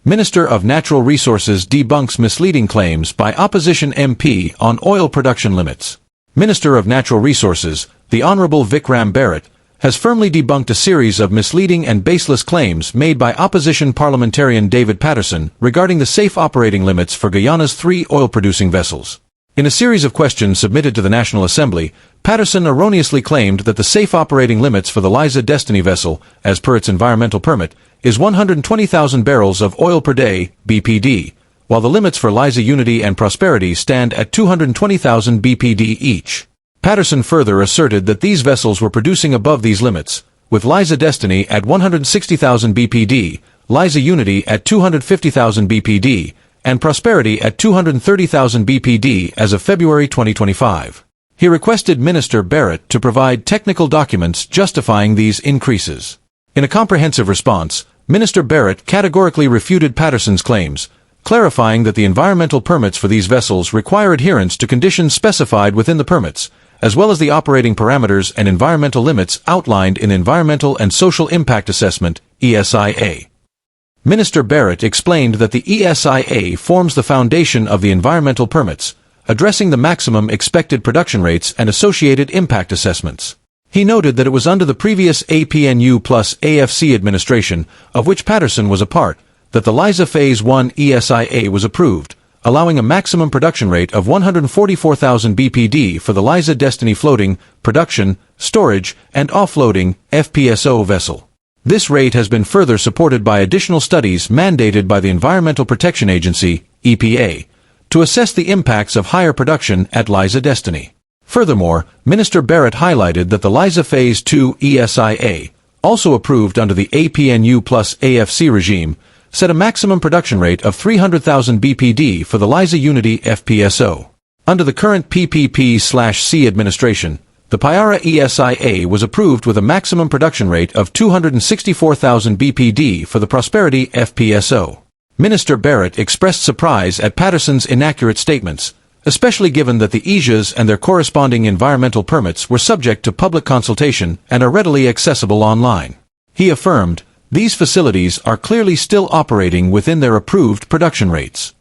Minister of Natural Resources debunks misleading claims by opposition MP on oil production limits. Minister of Natural Resources, the Honourable Vikram Bharat, has firmly debunked a series of misleading and baseless claims made by opposition parliamentarian David Patterson regarding the safe operating limits for Guyana's 3 oil-producing vessels. In a series of questions submitted to the National Assembly, Patterson erroneously claimed that the safe operating limits for the Liza Destiny vessel, as per its environmental permit, is 120,000 barrels of oil per day, BPD, while the limits for Liza Unity and Prosperity stand at 220,000 BPD each. Patterson further asserted that these vessels were producing above these limits, with Liza Destiny at 160,000 BPD, Liza Unity at 250,000 BPD, and Prosperity at 230,000 BPD as of February 2025. He requested Minister Bharat to provide technical documents justifying these increases. In a comprehensive response, Minister Bharat categorically refuted Patterson's claims, clarifying that the environmental permits for these vessels require adherence to conditions specified within the permits, as well as the operating parameters and environmental limits outlined in Environmental and Social Impact Assessment, ESIA. Minister Bharat explained that the ESIA forms the foundation of the environmental permits, addressing the maximum expected production rates and associated impact assessments. He noted that it was under the previous APNU plus AFC administration, of which Patterson was a part, that the Liza Phase 1 ESIA was approved, allowing a maximum production rate of 144,000 BPD for the Liza Destiny floating, production, storage, and offloading FPSO vessel. This rate has been further supported by additional studies mandated by the Environmental Protection Agency, EPA, to assess the impacts of higher production at Liza Destiny. Furthermore, Minister Bharat highlighted that the Liza Phase 2 ESIA, also approved under the APNU plus AFC regime, set a maximum production rate of 300,000 BPD for the Liza Unity FPSO. Under the current PPP/C administration, the Payara ESIA was approved with a maximum production rate of 264,000 BPD for the Prosperity FPSO. Minister Bharat expressed surprise at Patterson's inaccurate statements, especially given that the ESIAs and their corresponding environmental permits were subject to public consultation and are readily accessible online. He affirmed, these facilities are clearly still operating within their approved production rates.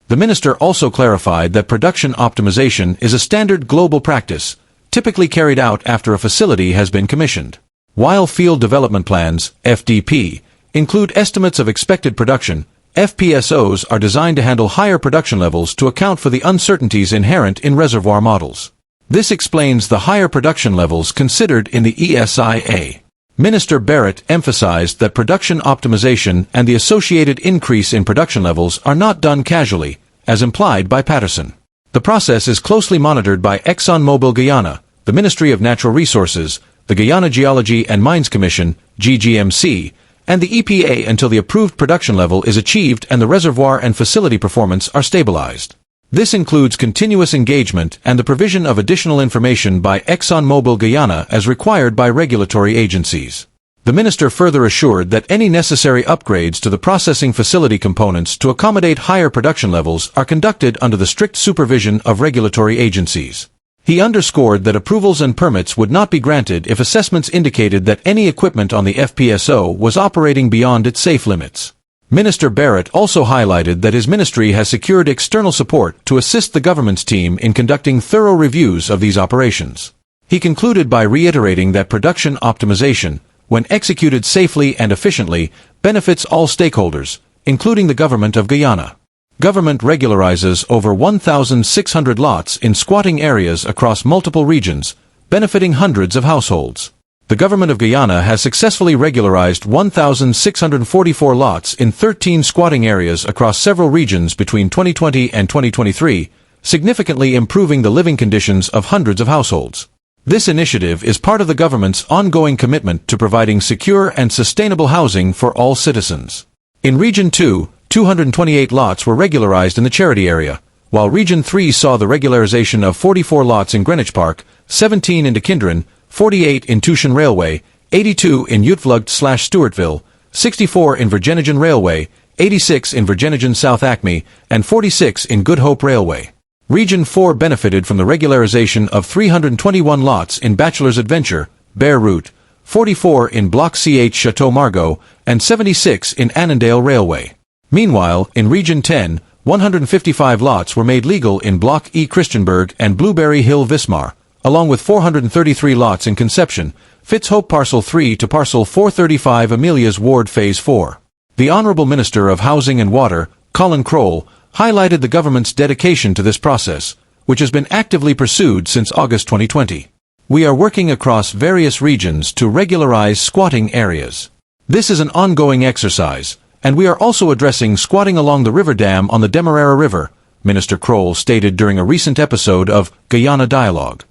The minister also clarified that production optimization is a standard global practice, typically carried out after a facility has been commissioned. While field development plans, FDP, include estimates of expected production, FPSOs are designed to handle higher production levels to account for the uncertainties inherent in reservoir models. This explains the higher production levels considered in the ESIA. Minister Bharat emphasized that production optimization and the associated increase in production levels are not done casually, as implied by Patterson. The process is closely monitored by ExxonMobil Guyana, the Ministry of Natural Resources, the Guyana Geology and Mines Commission, GGMC, and the EPA until the approved production level is achieved and the reservoir and facility performance are stabilized. This includes continuous engagement and the provision of additional information by ExxonMobil Guyana as required by regulatory agencies. The minister further assured that any necessary upgrades to the processing facility components to accommodate higher production levels are conducted under the strict supervision of regulatory agencies. He underscored that approvals and permits would not be granted if assessments indicated that any equipment on the FPSO was operating beyond its safe limits. Minister Bharat also highlighted that his ministry has secured external support to assist the government's team in conducting thorough reviews of these operations. He concluded by reiterating that production optimization, when executed safely and efficiently, benefits all stakeholders, including the government of Guyana. Government regularises over 1,600 lots in squatting areas across multiple regions, benefiting hundreds of households. The government of Guyana has successfully regularized 1,644 lots in 13 squatting areas across several regions between 2020 and 2023, significantly improving the living conditions of hundreds of households. This initiative is part of the government's ongoing commitment to providing secure and sustainable housing for all citizens. In Region 2, 228 lots were regularized in the Charity area, while Region 3 saw the regularization of 44 lots in Greenwich Park, 17 in Dequindran, 48 in Tushan Railway, 82 in Utvlugt/Stewartville, 64 in Virginigan Railway, 86 in Virginigan South Acme, and 46 in Good Hope Railway. Region 4 benefited from the regularization of 321 lots in Bachelor's Adventure, Bear Route, 44 in Block CH Chateau Margaux, and 76 in Annandale Railway. Meanwhile, in Region 10, 155 lots were made legal in Block E Christianberg and Blueberry Hill Vismar, along with 433 lots in Conception, Fitzhope Parcel 3 to Parcel 435 Amelia's Ward Phase 4. The Honourable Minister of Housing and Water, Colin Crowell, highlighted the government's dedication to this process, which has been actively pursued since August 2020. We are working across various regions to regularise squatting areas. This is an ongoing exercise, and we are also addressing squatting along the river dam on the Demerara River, Minister Crowell stated during a recent episode of Guyana Dialogue.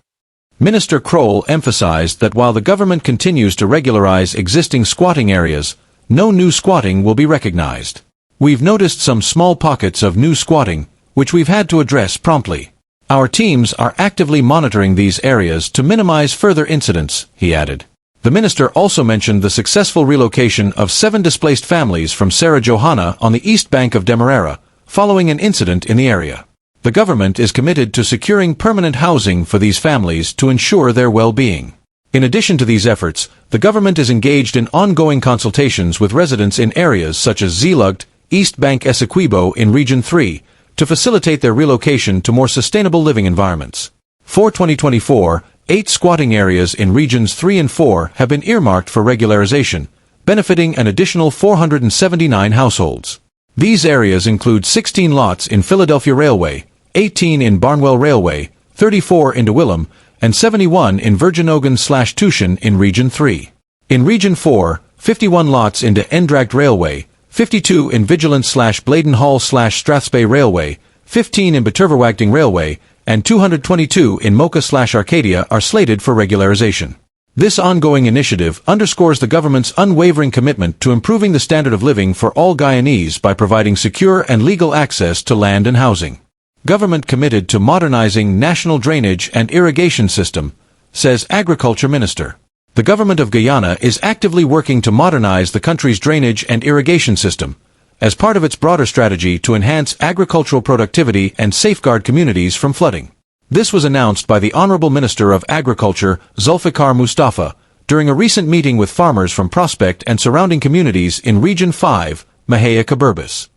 Minister Crowell emphasized that while the government continues to regularize existing squatting areas, no new squatting will be recognized. We've noticed some small pockets of new squatting, which we've had to address promptly. Our teams are actively monitoring these areas to minimize further incidents, he added. The minister also mentioned the successful relocation of 7 displaced families from Sarah Johanna on the east bank of Demerara, following an incident in the area. The government is committed to securing permanent housing for these families to ensure their well-being. In addition to these efforts, the government is engaged in ongoing consultations with residents in areas such as Zeelugt, East Bank Essequibo in Region 3, to facilitate their relocation to more sustainable living environments. For 2024, 8 squatting areas in Regions 3 and 4 have been earmarked for regularization, benefiting an additional 479 households. These areas include 16 lots in Philadelphia Railway, 18 in Barnwell Railway, 34 in De Willem, and 71 in Virginogan/Tushen in Region 3. In Region 4, 51 lots in De Endracht Railway, 52 in Vigilant/Bladenhall/Strathspey Railway, 15 in Beterverwagting Railway, and 222 in Mocha/Arcadia are slated for regularization. This ongoing initiative underscores the government's unwavering commitment to improving the standard of living for all Guyanese by providing secure and legal access to land and housing. Government committed to modernizing national drainage and irrigation system, says Agriculture Minister. The government of Guyana is actively working to modernize the country's drainage and irrigation system, as part of its broader strategy to enhance agricultural productivity and safeguard communities from flooding. This was announced by the Honourable Minister of Agriculture, Zulfikar Mustafa, during a recent meeting with farmers from Prospect and surrounding communities in Region 5, Mahia Kaburbis.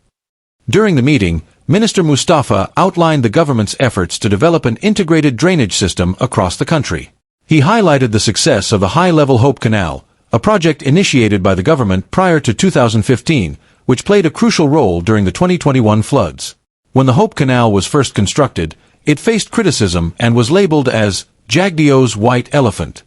During the meeting, Minister Mustafa outlined the government's efforts to develop an integrated drainage system across the country. He highlighted the success of the high-level Hope Canal, a project initiated by the government prior to 2015, which played a crucial role during the 2021 floods. When the Hope Canal was first constructed, it faced criticism and was labeled as Jagdio's White Elephant.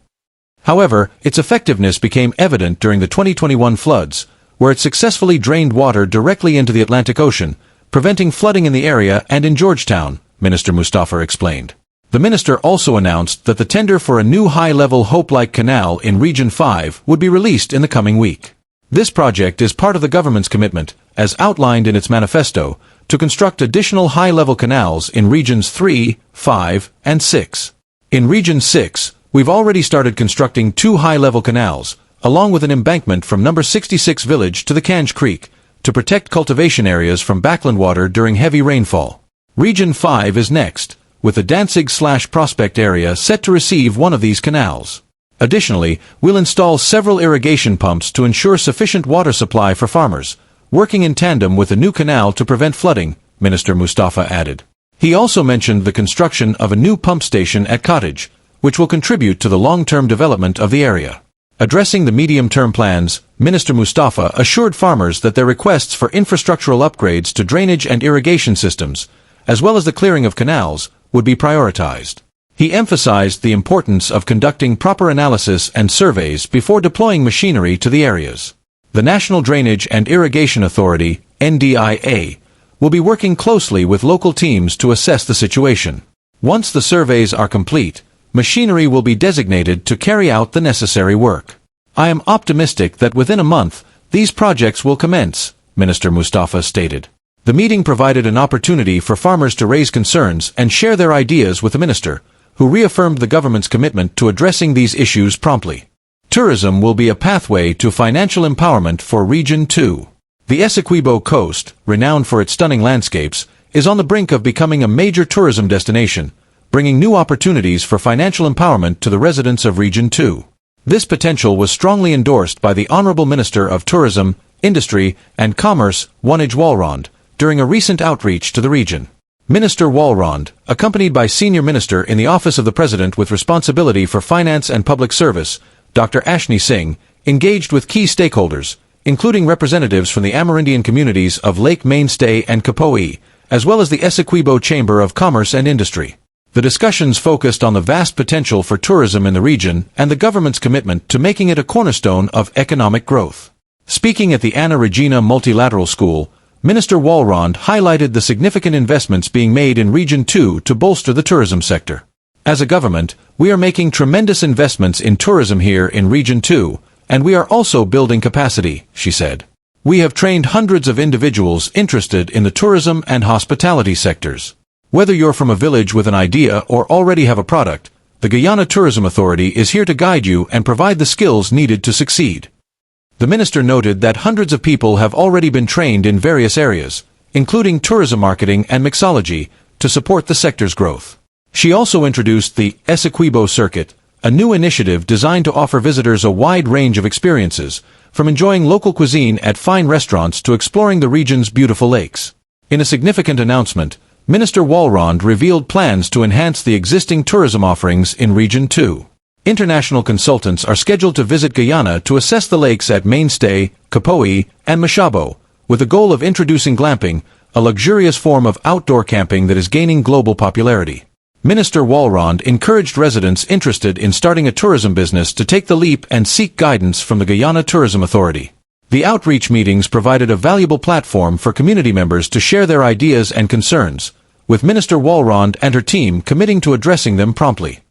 However, its effectiveness became evident during the 2021 floods, where it successfully drained water directly into the Atlantic Ocean, preventing flooding in the area and in Georgetown, Minister Mustafa explained. The minister also announced that the tender for a new high-level Hope-like canal in Region 5 would be released in the coming week. This project is part of the government's commitment, as outlined in its manifesto, to construct additional high-level canals in Regions 3, 5, and 6. In Region 6, we've already started constructing 2 high-level canals, along with an embankment from No. 66 Village to the Kange Creek, to protect cultivation areas from backland water during heavy rainfall. Region 5 is next, with the Danzig/Prospect area set to receive one of these canals. Additionally, we'll install several irrigation pumps to ensure sufficient water supply for farmers, working in tandem with the new canal to prevent flooding, Minister Mustafa added. He also mentioned the construction of a new pump station at Cottage, which will contribute to the long-term development of the area. Addressing the medium-term plans, Minister Mustafa assured farmers that their requests for infrastructural upgrades to drainage and irrigation systems, as well as the clearing of canals, would be prioritized. He emphasized the importance of conducting proper analysis and surveys before deploying machinery to the areas. The National Drainage and Irrigation Authority, NDIA, will be working closely with local teams to assess the situation. Once the surveys are complete, machinery will be designated to carry out the necessary work. I am optimistic that within a month, these projects will commence, Minister Mustafa stated. The meeting provided an opportunity for farmers to raise concerns and share their ideas with the minister, who reaffirmed the government's commitment to addressing these issues promptly. Tourism will be a pathway to financial empowerment for Region 2. The Essequibo coast, renowned for its stunning landscapes, is on the brink of becoming a major tourism destination, bringing new opportunities for financial empowerment to the residents of Region 2. This potential was strongly endorsed by the Honorable Minister of Tourism, Industry, and Commerce, Wanij Walrond, during a recent outreach to the region. Minister Walrond, accompanied by Senior Minister in the Office of the President with responsibility for Finance and Public Service, Dr. Ashni Singh, engaged with key stakeholders, including representatives from the Amerindian communities of Lake Mainstay and Kapoi, as well as the Essequibo Chamber of Commerce and Industry. The discussions focused on the vast potential for tourism in the region and the government's commitment to making it a cornerstone of economic growth. Speaking at the Anna Regina Multilateral School, Minister Walrond highlighted the significant investments being made in Region 2 to bolster the tourism sector. As a government, we are making tremendous investments in tourism here in Region 2, and we are also building capacity, she said. We have trained hundreds of individuals interested in the tourism and hospitality sectors. Whether you're from a village with an idea or already have a product, the Guyana Tourism Authority is here to guide you and provide the skills needed to succeed. The minister noted that hundreds of people have already been trained in various areas, including tourism marketing and mixology, to support the sector's growth. She also introduced the Essequibo Circuit, a new initiative designed to offer visitors a wide range of experiences, from enjoying local cuisine at fine restaurants to exploring the region's beautiful lakes. In a significant announcement, Minister Walrond revealed plans to enhance the existing tourism offerings in Region 2. International consultants are scheduled to visit Guyana to assess the lakes at Mainstay, Kapoi, and Mashabo, with the goal of introducing glamping, a luxurious form of outdoor camping that is gaining global popularity. Minister Walrond encouraged residents interested in starting a tourism business to take the leap and seek guidance from the Guyana Tourism Authority. The outreach meetings provided a valuable platform for community members to share their ideas and concerns, with Minister Walrond and her team committing to addressing them promptly.